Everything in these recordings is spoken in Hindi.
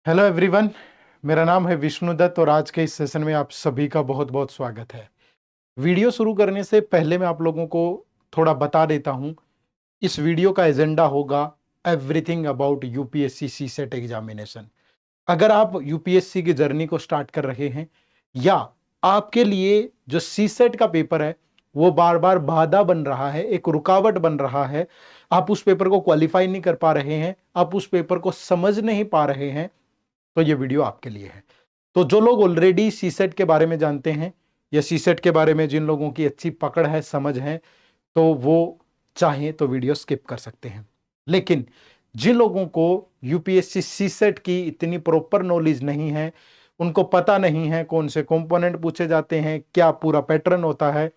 Hello everyone. मेरा नाम है विष्णुदत्त और आज के इस सेशन में आप सभी का बहुत बहुत स्वागत है। वीडियो शुरू करने से पहले मैं आप लोगों को थोड़ा बता देता हूं। इस वीडियो का एजेंडा होगा everything about UPSC CSAT examination. अगर आप यूपीएससी की जर्नी को स्टार्ट कर रहे हैं या आपके लिए जो सी सेट का पेपर है वो बार बार बाधा बन रहा है, एक रुकावट बन रहा है, आप उस पेपर को क्वालिफाई नहीं कर पा रहे हैं, आप उस पेपर को समझ नहीं पा रहे हैं, तो ये वीडियो आपके लिए है। तो जो लोग ऑलरेडी सी सेट के बारे में जानते हैं या सी सेट के बारे में जिन लोगों की अच्छी पकड़ है, समझ है, तो वो चाहें तो वीडियो स्किप कर सकते हैं। लेकिन जिन लोगों को यूपीएससी सी सेट की इतनी प्रॉपर नॉलेज नहीं है, उनको पता नहीं है कौन से कंपोनेंट पूछे जाते हैं, क्या पूरा पैटर्न होता है,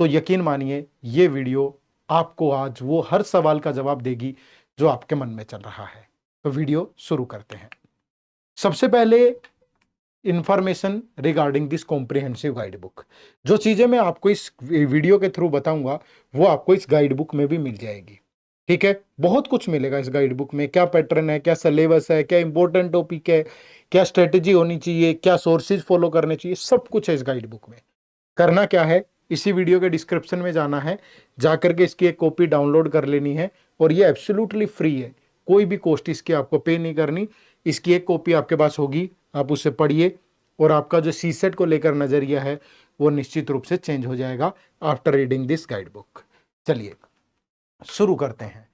तो यकीन मानिए ये वीडियो आपको आज वो हर सवाल का जवाब देगी जो आपके मन में चल रहा है। तो वीडियो शुरू करते हैं। सबसे पहले information regarding this comprehensive guide book. जो चीजें मैं आपको इस वीडियो के थ्रू बताऊंगा वो आपको इस गाइड बुक में भी मिल जाएगी। ठीक है, बहुत कुछ मिलेगा इस गाइड बुक में। क्या पैटर्न है, क्या सिलेबस है, क्या इंपॉर्टेंट टॉपिक है, क्या स्ट्रेटेजी होनी चाहिए, क्या सोर्सेज फॉलो करने चाहिए, सब कुछ है इस गाइड बुक में। करना क्या है, इसी वीडियो के डिस्क्रिप्शन में जाना है, जाकर के इसकी एक कॉपी डाउनलोड कर लेनी है और ये एब्सोल्युटली फ्री है। कोई भी कॉस्ट इसकी आपको पे नहीं करनी। इसकी एक कॉपी आपके पास होगी, आप उसे पढ़िए और आपका जो सी सेट को लेकर नजरिया है वो निश्चित रूप से चेंज हो जाएगा after reading this guide book. चलिए शुरू करते हैं।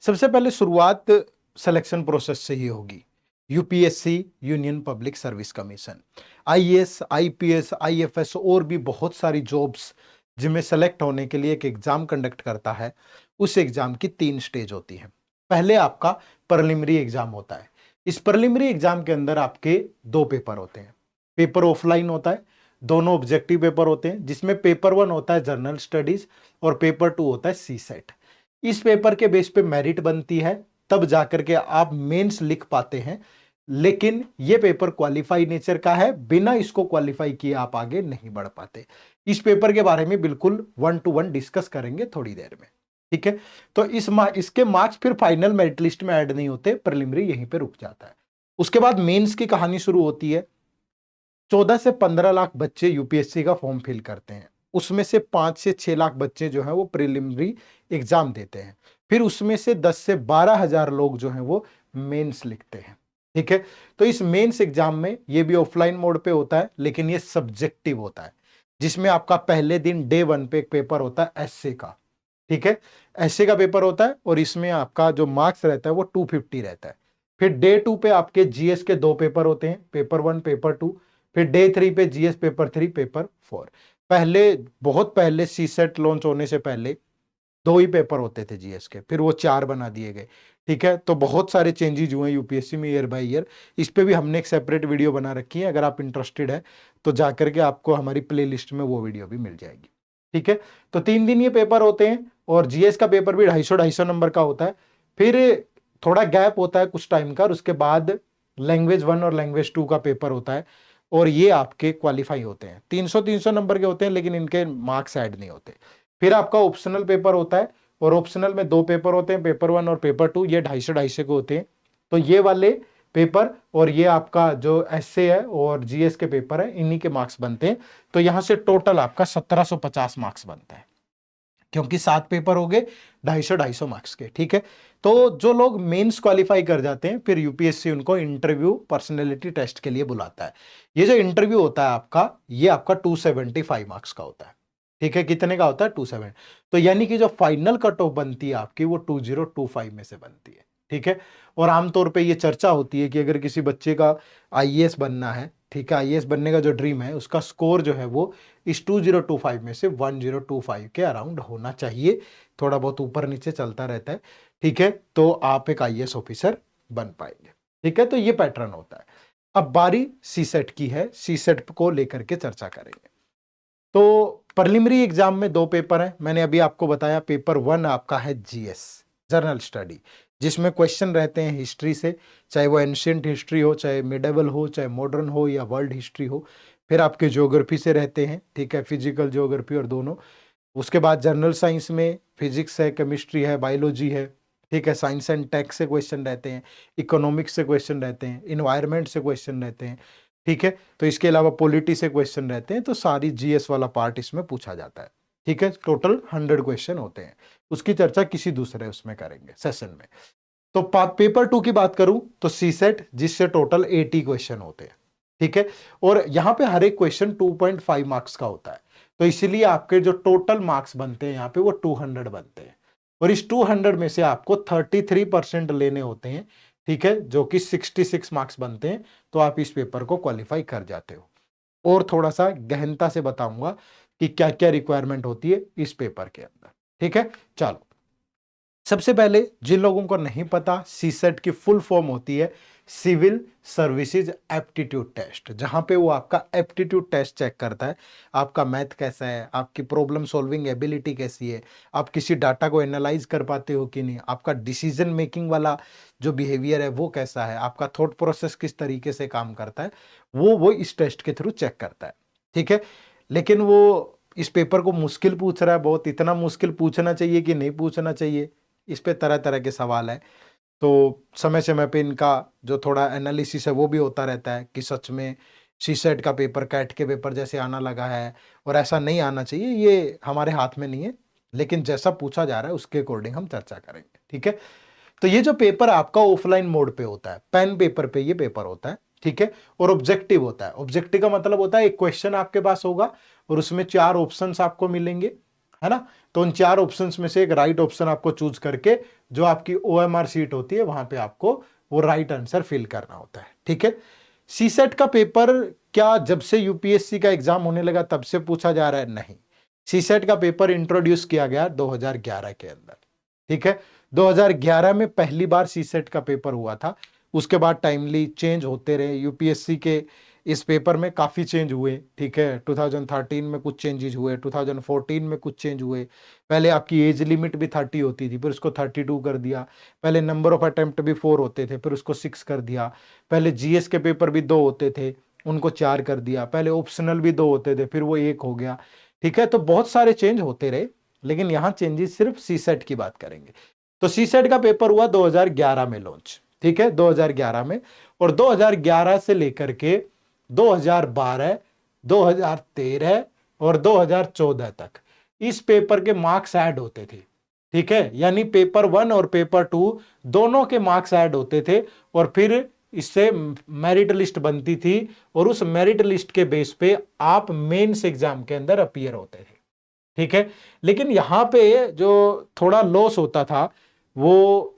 सबसे पहले शुरुआत सिलेक्शन प्रोसेस से ही होगी। UPSC union public service commission IAS, IPS, IFS और भी बहुत सारी जॉब्स जिनमें सेलेक्ट होने के लिए एक एग्जाम कंडक्ट करता है। उस एग्जाम की 3 स्टेज होती है। पहले आपका प्रिलिमिनरी एग्जाम होता है। इस प्रिलिमिनरी एग्जाम के अंदर आपके 2 पेपर होते हैं। पेपर ऑफलाइन होता है, दोनों ऑब्जेक्टिव पेपर होते हैं, जिसमें पेपर 1 होता है जनरल स्टडीज और पेपर 2 होता है सी सेट। इस पेपर के बेस पे मेरिट बनती है, तब जाकर के आप मेंस लिख पाते हैं। लेकिन यह पेपर क्वालिफाई नेचर का है, बिना इसको क्वालिफाई किए आप आगे नहीं बढ़ पाते। इस पेपर के बारे में बिल्कुल 1 to 1 डिस्कस करेंगे थोड़ी देर में। ठीक है, तो इसके मार्क्स फिर फाइनल मेरिट लिस्ट में ऐड नहीं होते, प्रिलिमिनरी यहीं पे रुक जाता है। उसके बाद मेंस की कहानी शुरू होती है। 14 से 15 लाख बच्चे यूपीएससी का फॉर्म फिल करते हैं। उसमें से 5 से 6 लाख बच्चे जो हैं वो प्रिलिमिनरी एग्जाम देते हैं। फिर उसमें से 10 से 12 हजार लोग जो हैं वो मेंस लिखते हैं। ठीक है, तो इस मेंस एग्जाम में ये भी ऑफलाइन मोड पे होता है, लेकिन ये सब्जेक्टिव होता है, जिसमें आपका पहले दिन डे 1 पे एक पेपर होता है एसए का। ठीक है, एसए का पेपर होता है और इसमें आपका जो मार्क्स रहता है वो 250 रहता है। फिर डे 2 पे आपके जीएस के 2 पेपर होते हैं, पेपर 1, पेपर 2। फिर डे 3 पे जीएस पेपर 3, पेपर 4। पहले, बहुत पहले सी सेट लॉन्च होने से पहले 2 ही पेपर होते थे जीएस के, फिर वो 4 बना दिए गए। ठीक है, तो बहुत सारे चेंजेस हुए यूपीएससी में ईयर बाय ईयर। इस पे भी हमने एक सेपरेट वीडियो बना रखी है, अगर आप इंटरेस्टेड है तो जाकर के आपको हमारी प्ले लिस्ट में वो वीडियो भी मिल जाएगी। ठीक है, तो 3 दिन ये पेपर होते हैं और जीएस का पेपर भी 250 250 नंबर का होता है। फिर थोड़ा गैप होता है कुछ टाइम का और उसके बाद लैंग्वेज 1 और लैंग्वेज 2 का पेपर होता है और ये आपके क्वालिफाई होते हैं। 300 नंबर के होते हैं, लेकिन इनके मार्क्स ऐड नहीं होते। फिर आपका ऑप्शनल पेपर होता है और ऑप्शनल में 2 पेपर होते हैं, पेपर 1 और पेपर 2। ये 250 250 के होते हैं। तो ये वाले पेपर और ये आपका जो एसए है और जीएस के पेपर है, इन्हीं के मार्क्स बनते हैं। तो यहां से टोटल आपका 1750 मार्क्स बनता है, क्योंकि 7 पेपर हो गए 250 250 मार्क्स के। ठीक है, तो जो लोग मेंस क्वालिफाई कर जाते हैं फिर यूपीएससी उनको इंटरव्यू पर्सनैलिटी टेस्ट के लिए बुलाता है। ये जो इंटरव्यू होता है आपका, ये आपका 275 मार्क्स का होता है। ठीक है, कितने का होता है? 27। तो यानी कि जो फाइनल कट ऑफ बनती है आपकी वो 2025 में से बनती है। ठीक है, और आमतौर पे ये चर्चा होती है कि अगर किसी बच्चे का आईएएस बनना है, ठीक है, आईएएस बनने का जो ड्रीम है उसका स्कोर जो है वो इस 2025 में से 1025 के अराउंड होना चाहिए। थोड़ा बहुत ऊपर नीचे चलता रहता है। ठीक है, तो आप एक आईएएस ऑफिसर बन पाएंगे। ठीक है, तो ये पैटर्न होता है। अब बारी सी सेट की है, सी सेट को लेकर के चर्चा करेंगे। तो प्रिलिमिनरी एग्जाम में 2 पेपर हैं, मैंने अभी आपको बताया। पेपर 1 आपका है जीएस, जनरल स्टडी, जिसमें क्वेश्चन रहते हैं हिस्ट्री से, चाहे वो एंशियंट हिस्ट्री हो, चाहे मिडेवल हो, चाहे मॉडर्न हो या वर्ल्ड हिस्ट्री हो। फिर आपके ज्योग्राफी से रहते हैं, ठीक है, फिजिकल ज्योग्राफी और दोनों। उसके बाद जनरल साइंस में फिजिक्स है, केमिस्ट्री है, बायोलॉजी है। ठीक है, साइंस एंड टेक से क्वेश्चन रहते हैं, इकोनॉमिक्स से क्वेश्चन रहते हैं, इन्वायरमेंट से क्वेश्चन रहते हैं, ठीक है। तो इसके अलावा पॉलिटी से क्वेश्चन रहते हैं, तो सारी जीएस वाला पार्ट इसमें पूछा जाता है, ठीक है। टोटल 100 क्वेश्चन होते हैं, उसकी चर्चा किसी दूसरे उसमें करेंगे सेशन में। तो पेपर 2 की बात करूं तो सीसेट, जिससे टोटल 80 क्वेश्चन होते हैं, ठीक है। और यहां पे हर एक क्वेश्चन 2.5 मार्क्स का होता है, तो इसलिए आपके जो टोटल मार्क्स बनते हैं यहाँ पे वो 200 बनते हैं। और इस 200 में से आपको 33% लेने होते हैं, ठीक है, जो कि 66 मार्क्स बनते हैं। तो आप इस पेपर को क्वालिफाई कर जाते हो। और थोड़ा सा गहनता से बताऊंगा कि क्या क्या रिक्वायरमेंट होती है इस पेपर के अंदर, ठीक है। चलो, सबसे पहले जिन लोगों को नहीं पता, सीसेट की फुल फॉर्म होती है सिविल सर्विसेज एप्टीट्यूड टेस्ट, जहां पे वो आपका एप्टीट्यूड टेस्ट चेक करता है, आपका मैथ कैसा है, आपकी प्रॉब्लम सॉल्विंग एबिलिटी कैसी है, आप किसी डाटा को एनालाइज कर पाते हो कि नहीं, आपका डिसीजन मेकिंग वाला जो बिहेवियर है वो कैसा है, आपका थॉट प्रोसेस किस तरीके से काम करता है, वो इस टेस्ट के थ्रू चेक करता है, ठीक है। लेकिन वो इस पेपर को मुश्किल पूछ रहा है बहुत, इतना मुश्किल पूछना चाहिए कि नहीं पूछना चाहिए, इस पे तरह तरह के सवाल है। तो समय समय पे इनका जो थोड़ा एनालिसिस है वो भी होता रहता है कि सच में सीसेट का पेपर कैट के पेपर जैसे आना लगा है, और ऐसा नहीं आना चाहिए, ये हमारे हाथ में नहीं है। लेकिन जैसा पूछा जा रहा है उसके अकॉर्डिंग हम चर्चा करेंगे, ठीक है। तो ये जो पेपर आपका ऑफलाइन मोड पे होता है, पेन पेपर पे ये पेपर होता है, ठीक है। और ऑब्जेक्टिव होता है। ऑब्जेक्टिव का मतलब होता है एक क्वेश्चन आपके पास होगा और उसमें 4 ऑप्शंस आपको मिलेंगे, है ना। तो उन 4 ऑप्शंस में से एक राइट ऑप्शन आपको चूज करके जो आपकी ओएमआर सीट होती है वहां पे आपको वो राइट आंसर फिल करना होता है, ठीक है। सीसेट का पेपर क्या जब से यूपीएससी का एग्जाम होने लगा तब से पूछा जा रहा है? नहीं, सीसेट का पेपर इंट्रोड्यूस किया गया 2011 के अंदर, ठीक है। 2011 में पहली बार सीसेट का पेपर हुआ था। उसके बाद टाइमली चेंज होते रहे यूपीएससी के, इस पेपर में काफी चेंज हुए, ठीक है। 2013 में कुछ चेंजेस हुए, 2014 में कुछ चेंज हुए। पहले आपकी एज लिमिट भी 30 होती थी, फिर उसको 32 कर दिया। पहले नंबर ऑफ अटेम्प्ट भी 4 होते थे, फिर उसको 6 कर दिया। पहले जीएस के पेपर भी 2 होते थे, उनको 4 कर दिया। पहले ऑप्शनल भी 2 होते थे, फिर वो 1 हो गया, ठीक है। तो बहुत सारे चेंज होते रहे, लेकिन यहां चेंजेस सिर्फ सीसेट की बात करेंगे। तो सीसेट का पेपर हुआ 2011 में लॉन्च, ठीक है, 2011 में। और 2011 से लेकर के 2012, 2013 और 2014 तक इस पेपर के मार्क्स ऐड होते थे, ठीक है। यानी पेपर 1 और पेपर 2 दोनों के मार्क्स ऐड होते थे, और फिर इससे मेरिट लिस्ट बनती थी, और उस मेरिट लिस्ट के बेस पे आप मेंस एग्जाम के अंदर अपीयर होते थे, ठीक है। लेकिन यहां पे जो थोड़ा लॉस होता था वो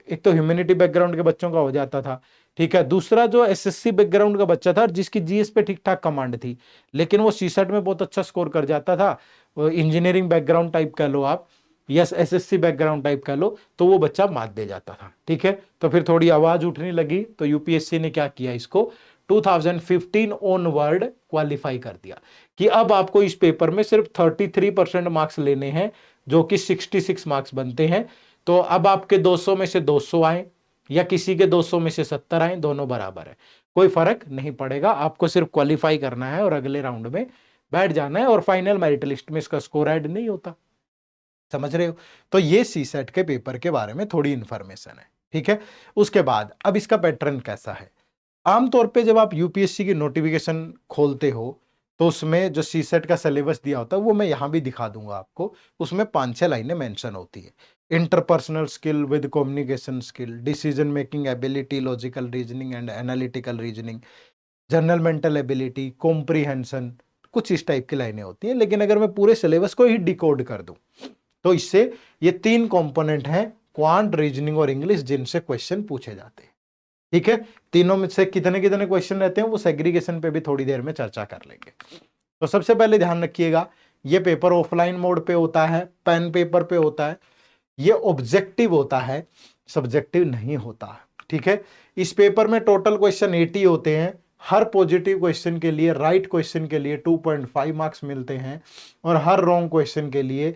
एक तो ह्यूमैनिटी बैकग्राउंड के बच्चों का हो जाता था, ठीक है। दूसरा जो एसएससी बैकग्राउंड का बच्चा था जिसकी जीएस पे ठीक ठाक कमांड थी, लेकिन वो सीसेट में बहुत अच्छा स्कोर कर जाता था, इंजीनियरिंग बैकग्राउंड टाइप कह लो आप, यस एसएससी बैकग्राउंड टाइप कह लो, तो वो बच्चा मात दे जाता था, ठीक है। तो फिर थोड़ी आवाज उठने लगी, तो यूपीएससी ने क्या किया, इसको 2015 ऑनवर्ड क्वालिफाई कर दिया कि अब आपको इस पेपर में सिर्फ 33% मार्क्स लेने हैं, जो कि 66 मार्क्स बनते हैं। तो अब आपके 200 में से 200 आए या किसी के 200 में से 70 आए, दोनों बराबर है, कोई फर्क नहीं पड़ेगा। आपको सिर्फ क्वालिफाई करना है और अगले राउंड में बैठ जाना है, और फाइनल मेरिट लिस्ट में इसका स्कोर ऐड नहीं होता, समझ रहे हो। तो ये सीसेट के पेपर के बारे में थोड़ी इंफॉर्मेशन है, ठीक है। उसके बाद अब इसका पैटर्न कैसा है। आमतौर पे जब आप यूपीएससी की नोटिफिकेशन खोलते हो तो उसमें जो सीसेट का सिलेबस दिया होता है वो मैं यहां भी दिखा दूंगा आपको। उसमें 5-6 लाइनें मेंशन होती है। Interpersonal skill with communication skill, decision making ability, logical reasoning and analytical reasoning, general mental ability, comprehension, कुछ इस टाइप की लाइनें होती हैं। लेकिन अगर मैं पूरे सिलेबस को ही डिकोड कर दूं तो इससे ये 3 कंपोनेंट हैं, क्वांट, रीजनिंग और इंग्लिश, जिनसे क्वेश्चन पूछे जाते हैं, ठीक है। तीनों में से कितने कितने क्वेश्चन रहते हैं वो सेग्रीगेशन पे भी थोड़ी देर में चर्चा कर लेंगे। तो सबसे पहले ध्यान रखिएगा, ये पेपर ऑफलाइन मोड पे होता है, पेन पेपर पे होता है, ये ऑब्जेक्टिव होता है, सब्जेक्टिव नहीं होता, ठीक है। इस पेपर में टोटल क्वेश्चन 80 होते हैं। हर पॉजिटिव क्वेश्चन के लिए, राइट क्वेश्चन के लिए 2.5 मार्क्स मिलते हैं, और हर रॉन्ग क्वेश्चन के लिए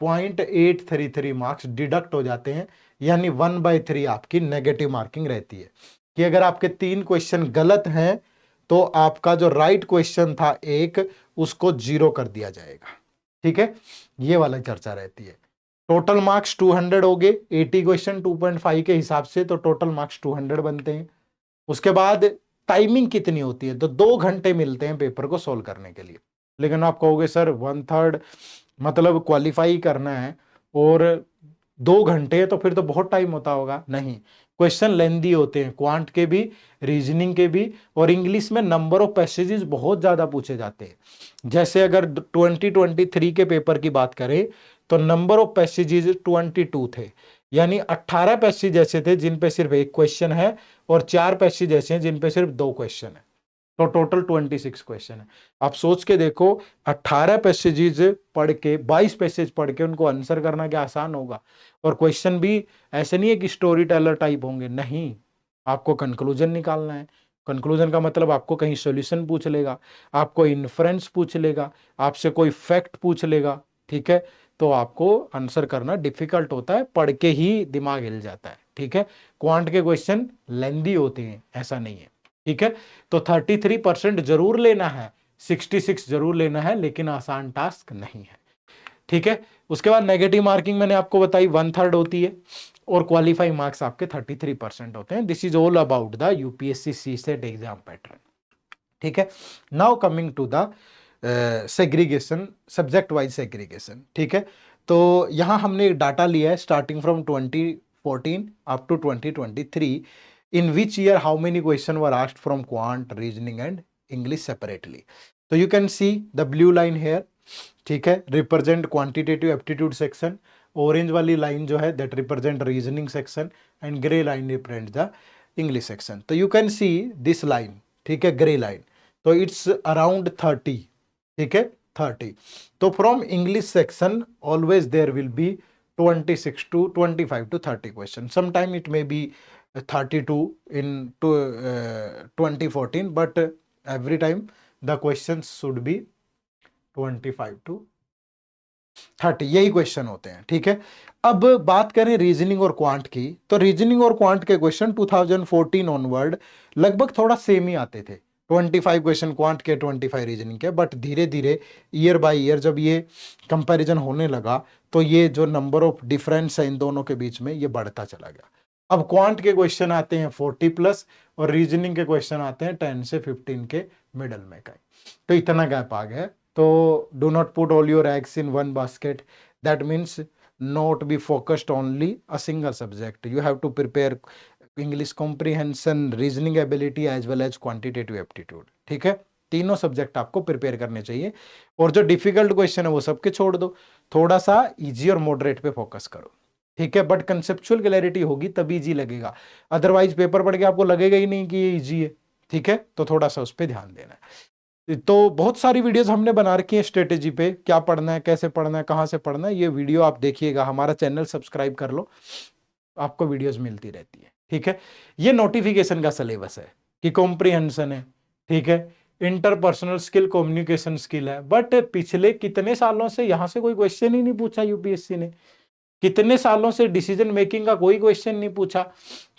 0.833 मार्क्स डिडक्ट हो जाते हैं। यानी 1/3 आपकी नेगेटिव मार्किंग रहती है, कि अगर आपके 3 क्वेश्चन गलत हैं तो आपका जो राइट क्वेश्चन था एक, उसको 0 कर दिया जाएगा, ठीक है। ये वाला चर्चा रहती है। टोटल मार्क्स 200 हो गए, 80 क्वेश्चन 2.5 के हिसाब से, तो टोटल मार्क्स 200 बनते हैं। उसके बाद टाइमिंग कितनी होती है, तो 2 घंटे मिलते हैं पेपर को सोल्व करने के लिए। लेकिन आप कहोगे सर 1/3 मतलब क्वालिफाई करना है और 2 घंटे, तो फिर तो बहुत टाइम होता होगा। नहीं, क्वेश्चन लेंदी होते हैं, क्वांट के भी, रीजनिंग के भी, और इंग्लिश में नंबर ऑफ पैसेजेस बहुत ज्यादा पूछे जाते हैं। जैसे अगर 2023 के पेपर की बात करें तो नंबर ऑफ पैसेजेस 22 थे, यानी 18 पैसेज ऐसे थे जिन पे सिर्फ एक क्वेश्चन है, और 4 पैसेज ऐसे हैं जिन पे सिर्फ 2 क्वेश्चन है, तो टोटल 26 क्वेश्चन है। आप सोच के देखो, 18 पैसेजेस पढ़ के, 22 पैसेज पढ़ के उनको आंसर करना क्या आसान होगा। और क्वेश्चन भी ऐसे नहीं है कि स्टोरी टेलर टाइप होंगे, नहीं, आपको कंक्लूजन निकालना है। कंक्लूजन का मतलब आपको कहीं सॉल्यूशन पूछ लेगा, आपको इन्फ्रेंस पूछ लेगा, आपसे कोई फैक्ट पूछ लेगा, ठीक है, तो आपको आंसर करना डिफिकल्ट होता है, पढ़ के ही दिमाग हिल जाता है, ठीक है। क्वांट के क्वेश्चन लेंदी होते हैं, ऐसा नहीं है, ठीक है। तो 33% जरूर लेना है, 66 जरूर लेना है, लेकिन आसान टास्क नहीं है, ठीक है। उसके बाद नेगेटिव मार्किंग मैंने आपको बताई 1/3 होती है, और क्वालिफाई मार्क्स आपके 33% होते हैं। This is all about the UPSC CSAT exam pattern, ठीक है। Now coming to the segregation, subject wise segregation, ठीक है। तो यहां हमने डाटा लिया है starting from 2014 up to 2023, in which year how many question were asked from quant, reasoning and English separately. So you can see the blue line here, ठीक है, represent quantitative aptitude section, orange वाली लाइन जो है that represent reasoning section, and grey line represent the English section. तो you can see this line, ठीक है, ग्रे लाइन, तो इट्स अराउंड 30, ठीक है, 30। तो from English section always there will be 26 to 25 to 30 question, sometime it may be 32 in 2014, but every time the questions should be 25 to 30, यही क्वेश्चन होते हैं, ठीक है। अब बात करें रीजनिंग और क्वांट की, तो रीजनिंग और क्वांट के क्वेश्चन 2014 ऑनवर्ड लगभग थोड़ा सेम ही आते थे, 25 क्वेश्चन क्वांट के, 25 रीजनिंग के, बट धीरे धीरे ईयर बाय ईयर जब ये कंपैरिजन होने लगा तो ये जो नंबर ऑफ डिफरेंस है इन दोनों के बीच में ये बढ़ता चला गया। अब क्वांट के क्वेश्चन आते हैं 40+ और रीजनिंग के क्वेश्चन आते हैं 10 से 15 के मिडल में का, तो इतना गैप आ गया। तो do not put all your eggs in one basket, that means not be focused only a single subject. You have to prepare English comprehension, reasoning ability as well as quantitative aptitude, ठीक है। तीनों सब्जेक्ट आपको प्रिपेयर करने चाहिए, और जो डिफिकल्ट क्वेश्चन है वो सबके छोड़ दो, थोड़ा सा इजी और मॉडरेट पे फोकस करो, ठीक है। बट कंसेप्चुअल क्लैरिटी होगी तब इजी लगेगा, अदरवाइज पेपर पढ़ के आपको लगेगा ही नहीं कि ये इजी है, ठीक है। तो थोड़ा सा उस पर ध्यान देना है। तो बहुत सारी वीडियोस हमने बना रखी है स्ट्रेटेजी पे, क्या पढ़ना है, कैसे पढ़ना है, कहाँ से पढ़ना है, ये वीडियो आप देखिएगा, हमारा चैनल सब्सक्राइब कर लो, आपको वीडियोस मिलती रहती है, ठीक है। ये नोटिफिकेशन का सिलेबस है कि कॉम्प्रिहेंशन है, ठीक है, इंटरपर्सनल स्किल, कम्युनिकेशन स्किल है, बट पिछले कितने सालों से यहाँ से कोई क्वेश्चन ही नहीं पूछा यूपीएससी ने, कितने सालों से डिसीजन मेकिंग का कोई क्वेश्चन नहीं पूछा,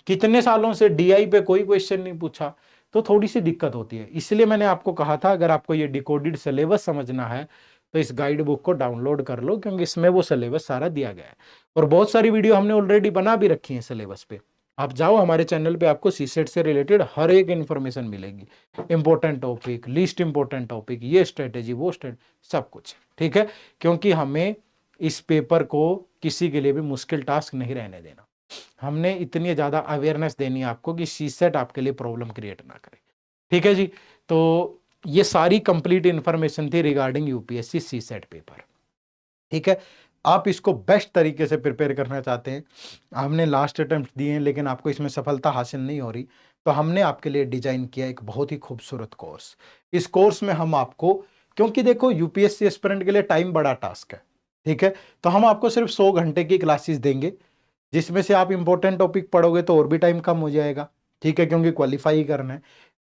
कितने सालों से डीआई पे कोई क्वेश्चन नहीं पूछा, तो थोड़ी सी दिक्कत होती है। इसलिए मैंने आपको कहा था अगर आपको ये डिकोडेड सिलेबस समझना है तो इस गाइड बुक को डाउनलोड कर लो, क्योंकि इसमें वो सिलेबस सारा दिया गया है, और बहुत सारी वीडियो हमने ऑलरेडी बना भी रखी है सिलेबस पे। आप जाओ हमारे चैनल पे, आपको सीसेट से रिलेटेड हर एक इंफॉर्मेशन मिलेगी, important topic, least important topic, ये स्ट्रेटेजी, वो स्ट्रेटेजी, सब कुछ, ठीक है। क्योंकि हमें इस पेपर को किसी के लिए भी मुश्किल टास्क नहीं रहने देना, हमने इतनी ज्यादा अवेयरनेस देनी है आपको कि सीसेट आपके लिए प्रॉब्लम क्रिएट ना करे, ठीक है जी। तो ये सारी कंप्लीट इंफॉर्मेशन थी रिगार्डिंग यूपीएससी सीसेट पेपर, ठीक है। आप इसको बेस्ट तरीके से प्रिपेयर करना चाहते हैं, हमने लास्ट अटेम्प्ट दिए हैं लेकिन आपको इसमें सफलता हासिल नहीं हो रही, तो हमने आपके लिए डिजाइन किया एक बहुत ही खूबसूरत कोर्स। इस कोर्स में हम आपको, क्योंकि देखो यूपीएससी एस्पिरेंट के लिए टाइम बड़ा टास्क है, ठीक है, तो हम आपको सिर्फ 100 घंटे की क्लासेस देंगे, जिसमें से आप इंपॉर्टेंट टॉपिक पढ़ोगे तो और भी टाइम कम हो जाएगा, ठीक है, क्योंकि क्वालिफाई करना है,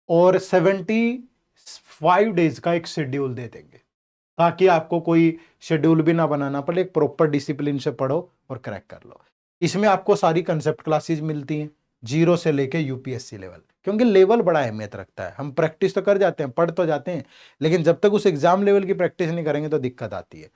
और 75 डेज का एक शेड्यूल दे देंगे ताकि आपको कोई शेड्यूल भी ना बनाना पड़े, एक प्रॉपर डिसिप्लिन से पढ़ो और क्रैक कर लो। इसमें आपको सारी कंसेप्ट क्लासेस मिलती हैं, जीरो से लेके यूपीएससी लेवल, क्योंकि लेवल बड़ा अहमियत रखता है। हम प्रैक्टिस तो कर जाते हैं, पढ़ तो जाते हैं, लेकिन जब तक उस एग्जाम लेवल की प्रैक्टिस नहीं करेंगे तो दिक्कत आती है।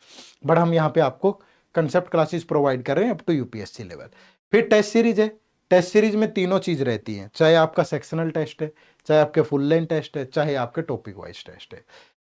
बट हम यहाँ पे आपको कंसेप्ट क्लासेस प्रोवाइड कर रहे हैं अप टू यूपीएससी लेवल। फिर टेस्ट सीरीज है, टेस्ट सीरीज में तीनों चीज रहती हैं, चाहे आपका सेक्शनल टेस्ट है, चाहे आपके फुल लेंथ टेस्ट है, चाहे आपके टॉपिक वाइज टेस्ट है।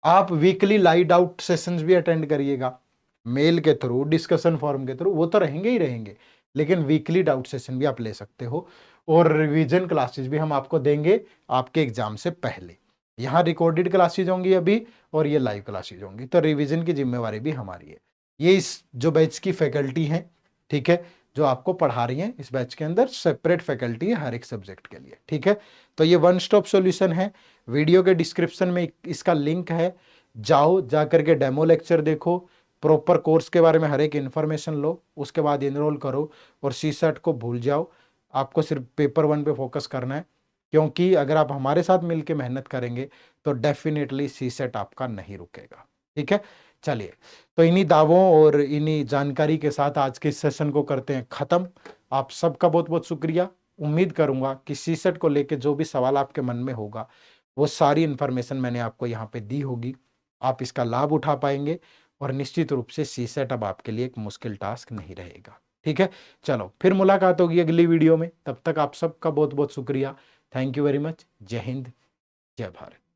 आप वीकली लाइव डाउट सेशंस भी अटेंड करिएगा, मेल के थ्रू, डिस्कशन फॉरम के थ्रू, वो तो रहेंगे ही रहेंगे, लेकिन वीकली डाउट सेशन भी आप ले सकते हो। और रिवीजन क्लासेस भी हम आपको देंगे आपके एग्जाम से पहले। यहाँ रिकॉर्डेड क्लासेज होंगी अभी और ये लाइव क्लासेज होंगी, तो रिवीजन की जिम्मेवारी भी हमारी है। ये इस जो बैच की फैकल्टी है, ठीक है, जो आपको पढ़ा रही हैं, इस बैच के अंदर सेपरेट फैकल्टी है हर एक सब्जेक्ट के लिए, ठीक है। तो ये वन स्टॉप सॉल्यूशन है। वीडियो के डिस्क्रिप्शन में इसका लिंक है, जाओ जा करके डेमो लेक्चर देखो, प्रॉपर कोर्स के बारे में हर एक इन्फॉर्मेशन लो, उसके बाद इनरोल करो और सीसेट को भूल जाओ। आपको सिर्फ पेपर 1 पे फोकस करना है, क्योंकि अगर आप हमारे साथ मिलकर मेहनत करेंगे तो डेफिनेटली सीसेट आपका नहीं रुकेगा, ठीक है। चलिए, तो इन्हीं दावों और इन्हीं जानकारी के साथ आज के इस सेशन को करते हैं खत्म। आप सबका बहुत बहुत शुक्रिया। उम्मीद करूंगा कि सीसेट को लेके जो भी सवाल आपके मन में होगा वो सारी इंफॉर्मेशन मैंने आपको यहाँ पे दी होगी, आप इसका लाभ उठा पाएंगे और निश्चित रूप से सीसेट अब आपके लिए एक मुश्किल टास्क नहीं रहेगा, ठीक है। चलो, फिर मुलाकात होगी अगली वीडियो में, तब तक आप सबका बहुत बहुत शुक्रिया। Thank you very much. जय हिंद, जय भारत।